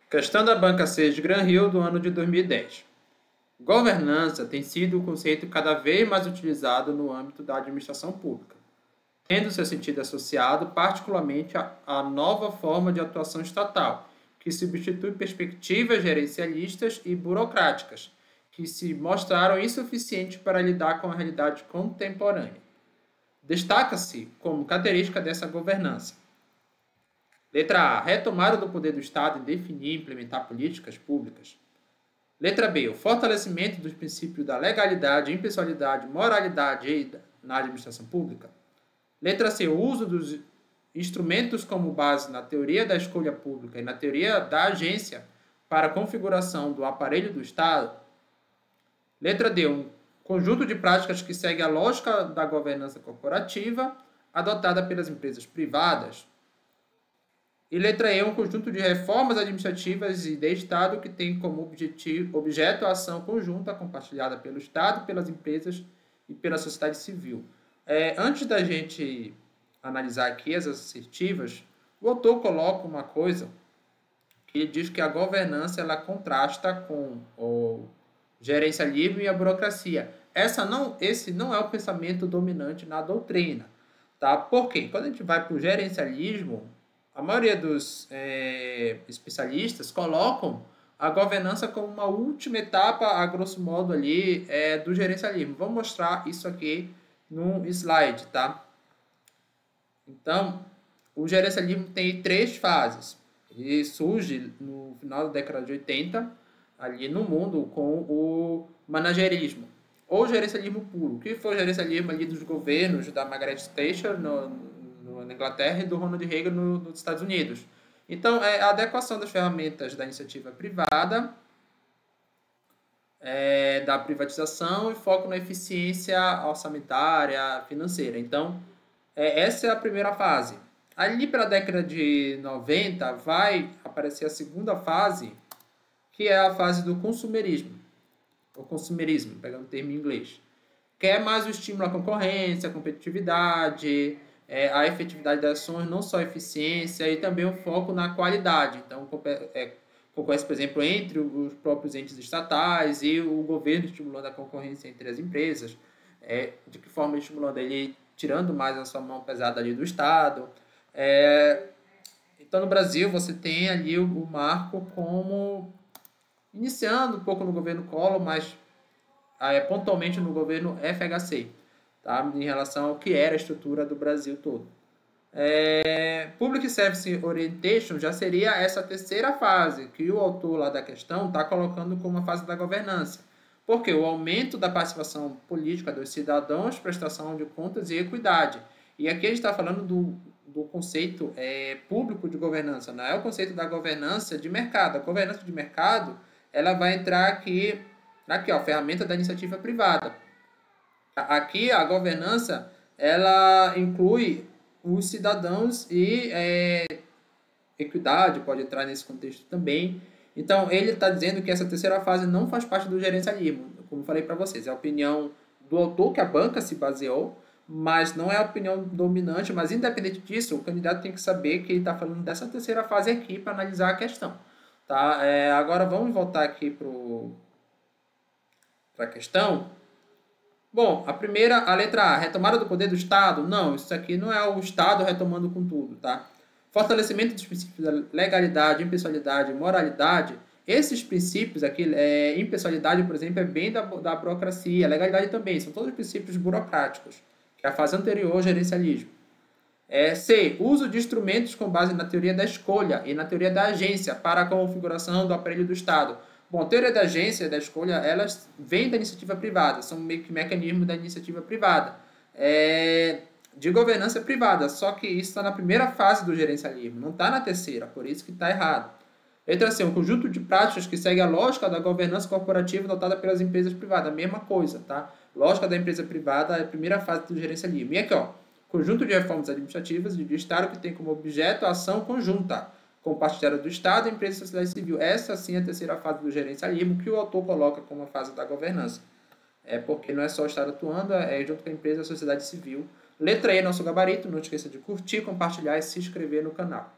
Questão da banca 6 de Gran Rio do ano de 2010. Governança tem sido um conceito cada vez mais utilizado no âmbito da administração pública, tendo seu sentido associado particularmente à nova forma de atuação estatal, que substitui perspectivas gerencialistas e burocráticas, que se mostraram insuficientes para lidar com a realidade contemporânea. Destaca-se como característica dessa governança: letra A, retomada do poder do Estado em definir e implementar políticas públicas. Letra B, o fortalecimento dos princípios da legalidade, impessoalidade, moralidade na administração pública. Letra C, o uso dos instrumentos como base na teoria da escolha pública e na teoria da agência para a configuração do aparelho do Estado. Letra D, um conjunto de práticas que segue a lógica da governança corporativa adotada pelas empresas privadas. E letra E, um conjunto de reformas administrativas e de Estado que tem como objeto a ação conjunta compartilhada pelo Estado, pelas empresas e pela sociedade civil. Antes da gente analisar aqui as assertivas, o autor coloca uma coisa que diz que a governança ela contrasta com o gerencialismo e a burocracia. Esse não é o pensamento dominante na doutrina. Tá? Por quê? Quando a gente vai para o gerencialismo, a maioria dos especialistas colocam a governança como uma última etapa, a grosso modo, ali, do gerencialismo. Vamos mostrar isso aqui num slide, tá? Então, o gerencialismo tem 3 fases. Ele surge no final da década de 80, ali no mundo, com o managerialismo, ou gerencialismo puro. O que foi o gerencialismo ali dos governos da Margaret Thatcher na Inglaterra e do Ronald Reagan nos Estados Unidos. Então, a adequação das ferramentas da iniciativa privada, da privatização e foco na eficiência orçamentária, financeira. Então, essa é a primeira fase. Ali pela década de 90 vai aparecer a segunda fase, que é a fase do consumerismo, ou consumerismo, pegando o termo em inglês, que é mais o estímulo à concorrência, à competitividade, a efetividade das ações, não só a eficiência, e também um foco na qualidade. Então, concorrência, por exemplo, entre os próprios entes estatais e o governo estimulando a concorrência entre as empresas, de que forma estimulando ele, tirando mais a sua mão pesada ali do Estado. Então, no Brasil, você tem ali o marco como iniciando um pouco no governo Collor, mas pontualmente no governo FHC, tá? Em relação ao que era a estrutura do Brasil todo. Public Service Orientation já seria essa terceira fase, que o autor lá da questão está colocando como a fase da governança. Porque o aumento da participação política dos cidadãos, prestação de contas e equidade. E aqui a gente está falando do conceito público de governança, não é o conceito da governança de mercado. A governança de mercado ela vai entrar aqui ó, ferramenta da iniciativa privada. Aqui a governança ela inclui os cidadãos e equidade pode entrar nesse contexto também. Então, ele está dizendo que essa terceira fase não faz parte do gerencialismo, como falei para vocês. É a opinião do autor que a banca se baseou, mas não é a opinião dominante. Mas, independente disso, o candidato tem que saber que ele está falando dessa terceira fase aqui para analisar a questão. Tá? Agora, vamos voltar aqui para a questão. Bom, a primeira, a letra A, retomada do poder do Estado? Não, isso aqui não é o Estado retomando com tudo, tá? Fortalecimento dos princípios da legalidade, impessoalidade e moralidade. Esses princípios aqui, impessoalidade, por exemplo, é bem da burocracia, legalidade também, são todos princípios burocráticos, que é a fase anterior ao gerencialismo. C, uso de instrumentos com base na teoria da escolha e na teoria da agência para a configuração do aparelho do Estado. Bom, a teoria da agência e da escolha, elas vêm da iniciativa privada, são meio que mecanismos da iniciativa privada, de governança privada, só que isso está na primeira fase do gerencialismo, não está na terceira, por isso que está errado. Letra C, um conjunto de práticas que segue a lógica da governança corporativa adotada pelas empresas privadas, a mesma coisa, tá? Lógica da empresa privada é a primeira fase do gerencialismo. E aqui, ó, conjunto de reformas administrativas e de Estado que tem como objeto a ação conjunta, compartilhada do Estado, empresa e sociedade civil. Essa, sim, é a terceira fase do gerencialismo, que o autor coloca como a fase da governança. Porque não é só o Estado atuando, junto com a empresa e a sociedade civil. Letra E, nosso gabarito. Não esqueça de curtir, compartilhar e se inscrever no canal.